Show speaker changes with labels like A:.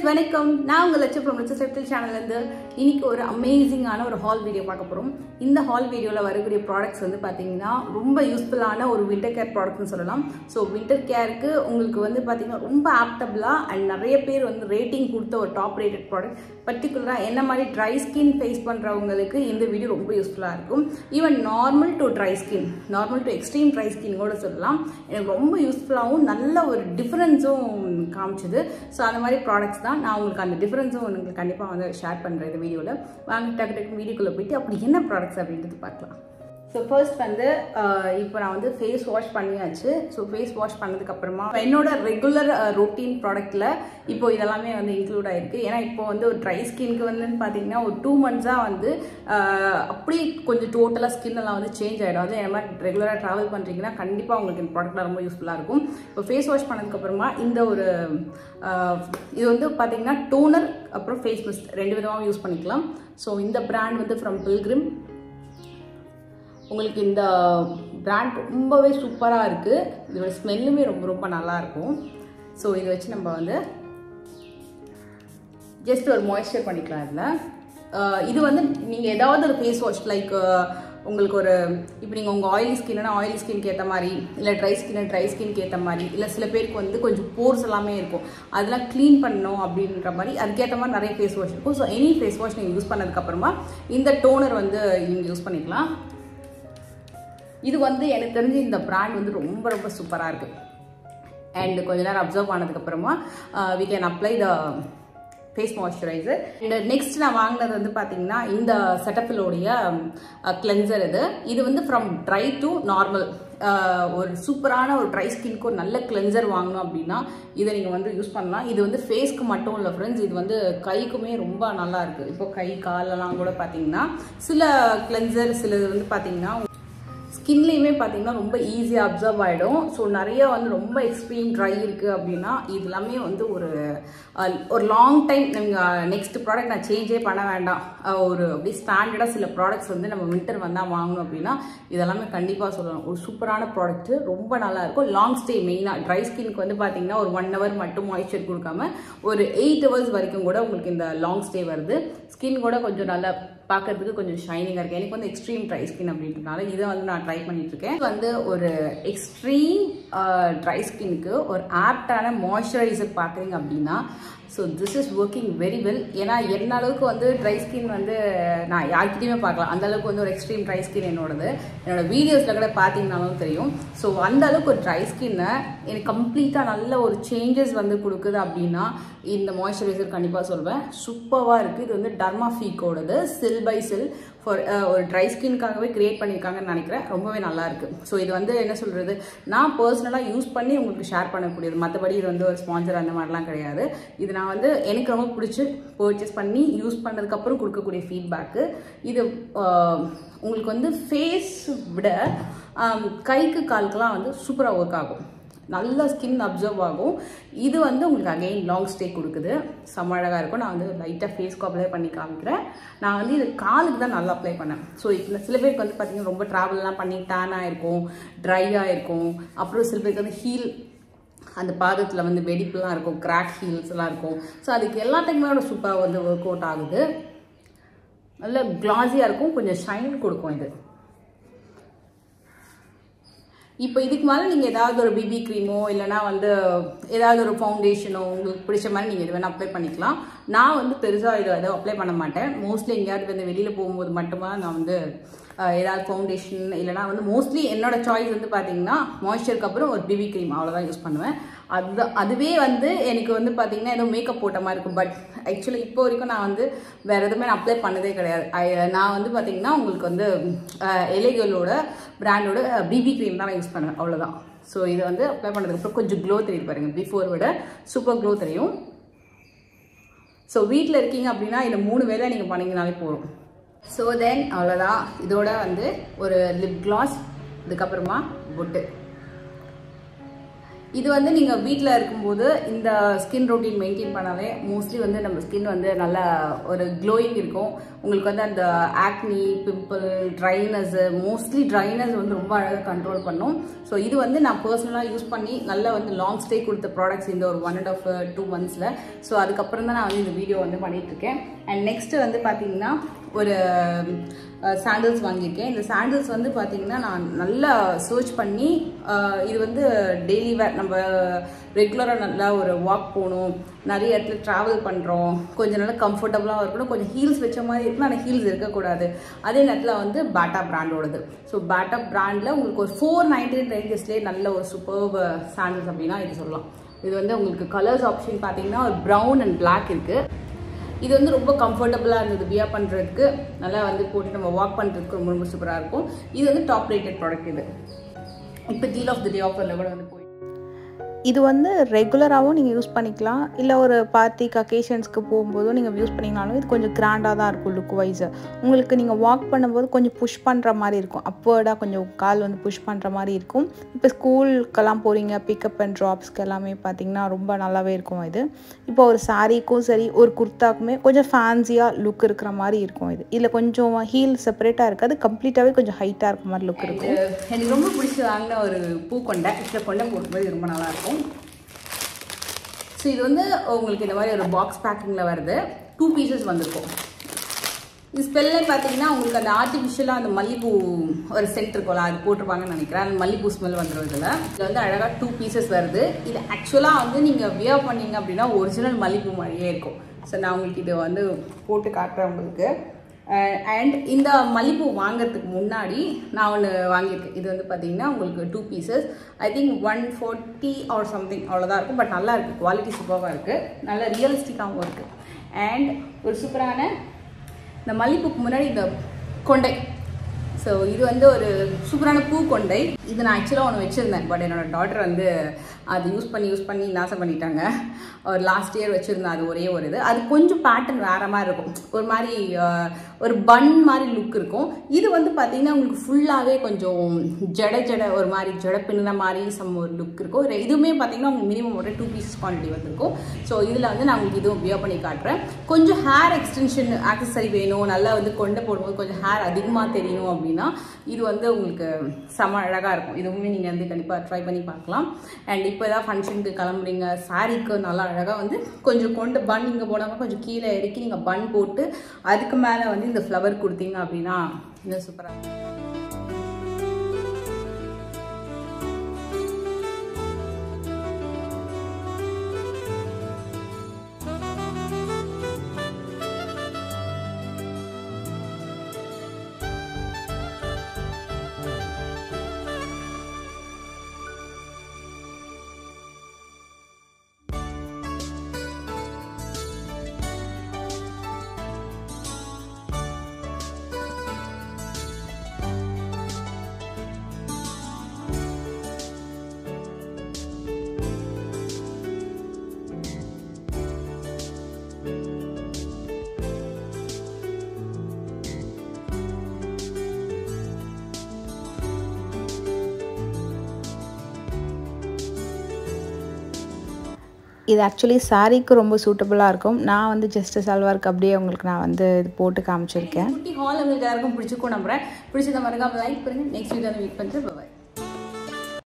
A: Friends வணக்கம். நான் உங்கள் லட்சம் ஃப்ரம் லட்சம் செட்டில் சேனல்லேருந்து இன்னைக்கு ஒரு அமேசிங்கான ஒரு ஹால் வீடியோ பார்க்க போகிறோம். இந்த ஹால் வீடியோவில் வரக்கூடிய ப்ராடக்ட்ஸ் வந்து பார்த்தீங்கன்னா ரொம்ப யூஸ்ஃபுல்லான ஒரு வின்டர் கேர் ப்ராடக்ட்னு சொல்லலாம். ஸோ வின்டர் கேருக்கு உங்களுக்கு வந்து பார்த்தீங்கன்னா ரொம்ப ஆப்டபிளாக அண்ட் நிறைய பேர் வந்து ரேட்டிங் கொடுத்த ஒரு டாப் ரேட்டட் ப்ராடக்ட். பர்டிகுலராக என்ன மாதிரி ட்ரை ஸ்கின் ஃபேஸ் பண்ணுறவங்களுக்கு இந்த வீடியோ ரொம்ப யூஸ்ஃபுல்லாக இருக்கும். Even normal to dry skin, normal to extreme dry skin கூட சொல்லலாம். எனக்கு ரொம்ப யூஸ்ஃபுல்லாகவும் நல்ல ஒரு டிஃப்ரென்ஸும் காமிச்சுது. ஸோ அந்த மாதிரி ப்ராடக்ட்ஸ் தான் நான் உங்களுக்கு அந்த டிஃப்ரென்ஸும் உங்களுக்கு கண்டிப்பாக வந்து ஷேர் பண்ணுறேன் இந்த வீடியோவில். வாங்க டக்கு டக்கு வீடியோக்குள்ளே போயிட்டு அப்படி என்ன ப்ராடக்ட்ஸ் அப்படின்றது பார்க்கலாம். ஸோ ஃபர்ஸ்ட் வந்து இப்போ நான் வந்து ஃபேஸ் வாஷ் பண்ணியாச்சு. ஸோ ஃபேஸ் வாஷ் பண்ணதுக்கப்புறமா என்னோட ரெகுலர் ரொட்டீன் ப்ராடக்ட்டில் இப்போ இதெல்லாமே வந்து இன்க்ளூட் ஆகிருக்கு. ஏன்னா இப்போ வந்து ஒரு ட்ரை ஸ்கின்க்கு வந்து பார்த்தீங்கன்னா ஒரு 2 monthஸாக வந்து அப்படி கொஞ்சம் டோட்டலாக ஸ்கின் எல்லாம் வந்து சேஞ்ச் ஆகிடும். அது என்ன மாதிரி ரெகுலராக ட்ராவல் பண்ணுறீங்கன்னா கண்டிப்பாக உங்களுக்கு இந்த ப்ராடக்ட்லாம் ரொம்ப யூஸ்ஃபுல்லாக இருக்கும். இப்போ ஃபேஸ் வாஷ் பண்ணதுக்கப்புறமா இந்த ஒரு இது வந்து பார்த்தீங்கன்னா டோனர் அப்புறம் ஃபேஸ் மிஸ்ட் 2 விதமாக யூஸ் பண்ணிக்கலாம். ஸோ இந்த பிராண்ட் வந்து ஃப்ரம் பில்கிரிம். உங்களுக்கு இந்த பிராண்ட் ரொம்பவே சூப்பராக இருக்குது. இதோட ஸ்மெல்லுமே ரொம்ப ரொம்ப நல்லாயிருக்கும். ஸோ இதை வச்சு நம்ம வந்து ஜஸ்ட் ஒரு மாய்ஸ்சர் பண்ணிக்கலாம். இதில் இது வந்து நீங்கள் ஏதாவது ஒரு ஃபேஸ் வாஷ் லைக் உங்களுக்கு ஒரு இப்போ நீங்கள் உங்கள் ஆயிலி ஸ்கின்னா ஆயிலி ஸ்கின்க்கு ஏற்ற மாதிரி, இல்லை ட்ரை ஸ்கின்க்கு ஏற்ற மாதிரி, இல்லை சில பேருக்கு வந்து கொஞ்சம் போர்ஸ் எல்லாமே இருக்கும், அதெல்லாம் க்ளீன் பண்ணணும் அப்படின்ற மாதிரி அதுக்கேற்ற மாதிரி நிறைய ஃபேஸ் வாஷ் இருக்கும். ஸோ எனி ஃபேஸ் வாஷ் நீங்கள் யூஸ் பண்ணதுக்கப்புறமா இந்த டோனர் வந்து நீங்கள் யூஸ் பண்ணிக்கலாம். இது வந்து எனக்கு தெரிஞ்சு இந்த பிராண்ட் வந்து ரொம்ப ரொம்ப சூப்பராக இருக்குது. அண்ட் கொஞ்ச நேரம் அப்சர்வ் ஆனதுக்கப்புறமா we can apply the face moisturiser. And next நான் வாங்கினது வந்து பார்த்தீங்கன்னா இந்த செட்டப்பிலோடைய கிளென்சர். இது வந்து ஃப்ரம் ட்ரை டு நார்மல் ஒரு சூப்பரான ஒரு ட்ரை ஸ்கின்க்கு ஒரு நல்ல கிளென்சர் வாங்கணும் அப்படின்னா இதை நீங்கள் வந்து யூஸ் பண்ணலாம். இது வந்து ஃபேஸ்க்கு மட்டும் இல்லை ஃப்ரெண்ட்ஸ், இது வந்து கைக்குமே ரொம்ப நல்லா இருக்குது. இப்போ கை காலெல்லாம் கூட பார்த்தீங்கன்னா சில கிளென்சர் சிலது வந்து பார்த்தீங்கன்னா ஸ்கின்லேயுமே பார்த்தீங்கன்னா ரொம்ப ஈஸியாக அப்சர்வ் ஆகிடும். ஸோ நிறைய வந்து ரொம்ப எக்ஸ்ட்ரீம் ட்ரை இருக்குது அப்படின்னா இது எல்லாமே வந்து ஒரு லாங் டைம் நீங்கள் நெக்ஸ்ட் ப்ராடக்ட் நான் சேஞ்சே பண்ண வேண்டாம், ஒரு அப்படி ஸ்டாண்டர்டாக சில ப்ராடக்ட்ஸ் வந்து நம்ம வின்டர் வந்தால் வாங்கணும் அப்படின்னா இதெல்லாமே கண்டிப்பாக சொல்லலாம். ஒரு சூப்பரான ப்ராடக்ட்டு, ரொம்ப நல்லாயிருக்கும். லாங் ஸ்டே மெயினாக ட்ரை ஸ்கின்க்கு வந்து பார்த்தீங்கன்னா ஒரு 1 hour மட்டும் மாய்ஸ்சர் கொடுக்காம ஒரு 8 hours வரைக்கும் கூட உங்களுக்கு இந்த லாங் ஸ்டே வருது. ஸ்கின் கூட கொஞ்சம் நல்லா பார்க்கறதுக்கு கொஞ்சம் ஷைனிங்காக இருக்குது. எனக்கு வந்து எக்ஸ்ட்ரீம் ட்ரை ஸ்கின் அப்படின்றதுனால இதை வந்து நான் ட்ரை பண்ணிட்டு இருக்கேன். இது வந்து ஒரு எக்ஸ்ட்ரீம் ட்ரை ஸ்கின்னுக்கு ஒரு ஆப்டான மாய்ஸ்சரைசர் பார்க்குறீங்க அப்படின்னா so this is working very well. ஏன்னா என்ன அளவுக்கு வந்து ட்ரை ஸ்கின் வந்து நான் யார்கிட்டையுமே பார்க்கலாம், அந்த அளவுக்கு வந்து ஒரு எக்ஸ்ட்ரீம் ட்ரை ஸ்கின் என்னோட வீடியோஸில் கூட பார்த்தீங்கன்னாலும் தெரியும். ஸோ அந்த அளவுக்கு ஒரு ட்ரை ஸ்கின்னை எனக்கு கம்ப்ளீட்டாக நல்ல ஒரு சேஞ்சஸ் வந்து கொடுக்குது அப்படின்னா இந்த மாய்ஸ்சரைசர் கண்டிப்பாக சொல்வேன். சூப்பராக இருக்குது. இது வந்து டர்மாஃபீக்கோடது செல் பை செல் ஃபார் ஒரு ட்ரை ஸ்கின்காகவே கிரியேட் பண்ணியிருக்காங்கன்னு நினைக்கிறேன். ரொம்பவே நல்லா இருக்குது. ஸோ இது வந்து என்ன சொல்கிறது, நான் பர்சனலாக யூஸ் பண்ணி உங்களுக்கு ஷேர் பண்ணக்கூடியது, மற்றபடி இது வந்து ஒரு ஸ்பான்சர் அந்த மாதிரிலாம் கிடையாது. இது நான் வந்து எனக்கு ரொம்ப பிடிச்சி பர்ச்சேஸ் பண்ணி யூஸ் பண்ணதுக்கப்புறம் கொடுக்கக்கூடிய ஃபீட்பேக்கு. இது உங்களுக்கு வந்து ஃபேஸ் விட கைக்கு காலுக்கெலாம் வந்து சூப்பராக ஒர்க் ஆகும், நல்ல ஸ்கின் அப்சர்வ் ஆகும். இது வந்து உங்களுக்கு அகெயின் லாங் ஸ்டே கொடுக்குது, செம்ம அழகாக இருக்கும். நான் வந்து லைட்டாக ஃபேஸ்க்கு அப்ளை பண்ணி காமிக்கிறேன். நான் வந்து இது காலுக்கு தான் நல்லா அப்ளை பண்ணேன். ஸோ இப்போ சில பேருக்கு வந்து பார்த்தீங்கன்னா ரொம்ப ட்ராவல்லாம் பண்ணி டேனாக இருக்கும், ட்ரையாக இருக்கும். அப்புறம் சில பேருக்கு வந்து ஹீல் அந்த பாதத்தில் வந்து வெடிப்புலாம் இருக்கும், கிராக் ஹீல்ஸ்லாம் இருக்கும். ஸோ அதுக்கு எல்லாத்துக்குமே சூப்பராக வந்து ஒர்க் அவுட் ஆகுது. நல்ல கிளாஸியாக இருக்கும், கொஞ்சம் ஷைன் கொடுக்கும் இது. இப்போ இதுக்கு மேலே நீங்கள் ஏதாவது ஒரு பிபி க்ரீமோ இல்லைனா வந்து ஏதாவது ஒரு ஃபவுண்டேஷனோ உங்களுக்கு பிடிச்ச மாதிரி நீங்கள் இது வேணால் அப்ளை பண்ணிக்கலாம். நான் வந்து பெருசாக இதை எதுவும் அப்ளை பண்ண மாட்டேன். மோஸ்ட்லி எங்கேயாவது வந்து வெளியில் போகும்போது மட்டுமா நான் வந்து ஏதாவது ஃபவுண்டேஷன் இல்லைனா வந்து மோஸ்ட்லி என்னோட சாய்ஸ் வந்து பார்த்தீங்கன்னா மாய்ஸ்சருக்கு அப்புறம் ஒரு பிபி க்ரீம் அவ்வளோதான் யூஸ் பண்ணுவேன். அதுவே வந்து எனக்கு வந்து பார்த்தீங்கன்னா ஏதோ மேக்கப் போட்ட மாதிரி இருக்கும். பட் ஆக்சுவலி இப்போ வரைக்கும் நான் வந்து வேறு எதுவுமே நான் அப்ளை பண்ணதே கிடையாது. நான் வந்து பார்த்தீங்கன்னா உங்களுக்கு வந்து எலேகலோட பிராண்டோட பிபி க்ரீம் தான் நான் யூஸ் பண்ணுவேன், அவ்வளோதான். ஸோ இதை வந்து அப்ளை பண்ணதுக்கப்புறம் கொஞ்சம் க்ளோ தெரியுது பாருங்கள், பிஃபோர் விட சூப்பர் க்ளோ தெரியும். ஸோ வீட்டில் இருக்கீங்க அப்படின்னா இந்த 3 வேலை நீங்கள் பண்ணிங்கனாலே போதும். ஸோ தென் அவ்வளோதான். இதோட வந்து ஒரு லிப் கிளாஸ், இதுக்கப்புறமா பொட்டு. இது வந்து நீங்கள் வீட்டில் இருக்கும்போது இந்த ஸ்கின் ரொட்டீன் மெயின்டைன் பண்ணாலே மோஸ்ட்லி வந்து நம்ம ஸ்கின் வந்து நல்லா ஒரு க்ளோயிங் இருக்கும். உங்களுக்கு வந்து அந்த ஆக்னி, பிம்பிள், ட்ரைனஸ், மோஸ்ட்லி ட்ரைனஸ் வந்து ரொம்ப அழகாக கண்ட்ரோல் பண்ணும். ஸோ இது வந்து நான் பர்சனலாக யூஸ் பண்ணி நல்லா வந்து லாங் ஸ்டே கொடுத்த ப்ராடக்ட்ஸ் இந்த ஒரு 1.5 to 2 months. ஸோ அதுக்கப்புறம் தான் நான் வந்து இந்த வீடியோ வந்து பண்ணிகிட்ருக்கேன். அண்ட் நெக்ஸ்ட்டு வந்து பார்த்தீங்கன்னா ஒரு சாண்டில்ஸ் வாங்கியிருக்கேன். இந்த சாண்டில்ஸ் வந்து பார்த்தீங்கன்னா நான் நல்லா சர்ச் பண்ணி இது வந்து டெய்லி வேர், நம்ம ரெகுலராக நல்லா ஒரு வாக் போகணும், நிறைய இடத்துல ட்ராவல் பண்ணுறோம், கொஞ்சம் நல்லா கம்ஃபர்டபுளாக இருக்கணும், கொஞ்சம் ஹீல்ஸ் வச்ச மாதிரி இருக்கணும், ஆனால் ஹீல்ஸ் இருக்கக்கூடாது. அதே நேரத்தில் வந்து பாட்டா பிராண்டோடது. ஸோ பாட்டா பிராண்டில் உங்களுக்கு ஒரு 499 ரேஞ்சஸ்லேயே நல்ல ஒரு சூப்பர்ப் சாண்டில்ஸ் அப்படின்னா இது சொல்லலாம். இது வந்து உங்களுக்கு கலர்ஸ் ஆப்ஷன் பார்த்தீங்கன்னா ஒரு ப்ரௌன் அண்ட் பிளாக் இருக்குது. இது வந்து ரொம்ப கம்ஃபர்டபுளாக இருந்தது வியர் பண்ணுறதுக்கு, நல்லா வந்து போட்டு நம்ம வாக் பண்ணுறதுக்கு ரொம்ப ரொம்ப சூப்பராக இருக்கும். இது வந்து டாப் ரேட்டட் ப்ராடக்ட். இது இப்போ டீல் ஆஃப் தி டே ஆஃபரில் கூட வந்து போய்
B: இது வந்து ரெகுலராகவும் நீங்கள் யூஸ் பண்ணிக்கலாம், இல்லை ஒரு பார்ட்டிக்கு அக்கேஷன்ஸ்க்கு போகும்போதும் நீங்கள் யூஸ் பண்ணிங்கனாலும் இது கொஞ்சம் கிராண்டாக தான் இருக்கும் லுக் வைஸ். உங்களுக்கு நீங்கள் வாக் பண்ணும்போது கொஞ்சம் புஷ் பண்ணுற மாதிரி இருக்கும், அப்வர்டாக கொஞ்சம் கால் வந்து புஷ் பண்ணுற மாதிரி இருக்கும். இப்போ ஸ்கூலுக்கெல்லாம் போகிறீங்க, பிக்கப் அண்ட் ட்ராப்ஸ்க்கு எல்லாமே பார்த்திங்கன்னா ரொம்ப நல்லாவே இருக்கும். இது இப்போ ஒரு சாரீக்கும் சரி ஒரு குர்த்தாக்குமே கொஞ்சம் ஃபேன்சியாக லுக் இருக்கிற மாதிரி இருக்கும். இதில் கொஞ்சம் ஹீல் செப்பரேட்டாக இருக்காது, கம்ப்ளீட்டாகவே கொஞ்சம் ஹைட்டாக இருக்க மாதிரி லுக் இருக்கும்.
A: எனக்கு ரொம்ப பிடிச்சி வாங்கின ஒரு பூக்கொண்டை, இதில் கொண்டை போடும்போது ரொம்ப நல்லாயிருக்கும். ஸோ இது வந்து உங்களுக்கு இந்த மாதிரி ஒரு பாக்ஸ் பேக்கிங்கில் வருது. 2 pieces வந்திருக்கும். இது ஸ்மெல்லே பார்த்தீங்கன்னா உங்களுக்கு அந்த ஆர்டிஃபிஷியலாக அந்த மல்லிப்பூ ஒரு சென்ட் இருக்கும்ல, அது போட்டிருப்பாங்கன்னு நினைக்கிறேன். அந்த மல்லிப்பூ ஸ்மெல் வந்துடும். இதில் வந்து அழகாக 2 pieces வருது. இது ஆக்சுவலாக வந்து நீங்கள் வியர் பண்ணீங்க அப்படின்னா ஒரிஜினல் மல்லிப்பூ மாதிரியே இருக்கும். ஸோ நான் உங்களுக்கு இதை வந்து போட்டு காட்டுறேன் உங்களுக்கு. அண்ட் இந்த மல்லிப்பூ வாங்கிறதுக்கு முன்னாடி நான் ஒன்று வாங்கியிருக்கேன். இது வந்து பார்த்தீங்கன்னா உங்களுக்கு 2 pieces, I think 140 or something அவ்வளோதான் இருக்கும். பட் நல்லா இருக்குது, குவாலிட்டி சூப்பராக இருக்குது, நல்லா ரியலிஸ்டிக்காகவும் இருக்குது. அண்ட் ஒரு சூப்பரான இந்த மல்லிப்பூக்கு முன்னாடி இந்த கொண்டை. ஸோ இது வந்து ஒரு சூப்பரான பூ கொண்டை. இது நான் ஆக்சுவலாக ஒன்று வச்சுருந்தேன், பட் என்னோடய டாட்டர் வந்து அது யூஸ் பண்ணி நாசம் பண்ணிட்டாங்க. ஒரு லாஸ்ட் இயர் வச்சுருந்தேன், அது ஒரே ஒரு இது. அது கொஞ்சம் பேட்டர்ன் வேறு மாதிரி இருக்கும், ஒரு மாதிரி ஒரு பன் மாதிரி லுக் இருக்கும். இது வந்து பார்த்திங்கன்னா உங்களுக்கு ஃபுல்லாகவே கொஞ்சம் ஜட ஒரு மாதிரி ஜட பின்ன மாதிரி ஒரு லுக் இருக்கும். இதுவுமே பார்த்திங்கன்னா உங்களுக்கு மினிமம் ஒரு 2 pieces குவான்டிட்டி வந்திருக்கும். ஸோ இதில் வந்து நான் உங்களுக்கு இதுவும் வியர் பண்ணி காட்டுறேன். கொஞ்சம் ஹேர் எக்ஸ்டென்ஷன் ஆக்சசரி வேணும், நல்லா வந்து கொண்டை போடும்போது கொஞ்சம் ஹேர் அதிகமாக தெரியணும் அப்படின்னா இது வந்து உங்களுக்கு செம அழகாக இருக்கும். இதுவுமே நீங்கள் வந்து கண்டிப்பாக ட்ரை பண்ணி பார்க்கலாம். அண்ட் இப்போ ஏதாவது ஃபங்க்ஷனுக்கு கிளம்புறீங்க, சாரீக்கு நல்லா அழகாக வந்து கொஞ்சம் கொண்டு பன் இங்கே போடாமல் கொஞ்சம் கீழே இறக்கி நீங்கள் பன் போட்டு அதுக்கு மேலே வந்து இந்த ஃப்ளவர் கொடுத்தீங்க அப்படின்னா இன்னும் சூப்பராக இருக்கும்.
B: இது ஆக்சுவலி சாரீக்கு ரொம்ப சூட்டபுளாக இருக்கும். நான் வந்து ஜஸ்ட் சல்வாருக்கு அப்படியே உங்களுக்கு நான் வந்து இது போட்டு காமிச்சிருக்கேன்.
A: குட்டி ஹால் உங்களுக்கு யாருக்கும் பிடிச்சிருக்கும் நம்புறேன். பிடிச்சத மறக்காம லைக் பண்ணுங்க. நெக்ஸ்ட் வீடியோவில் மீட் பண்ணுறேன். பாய்.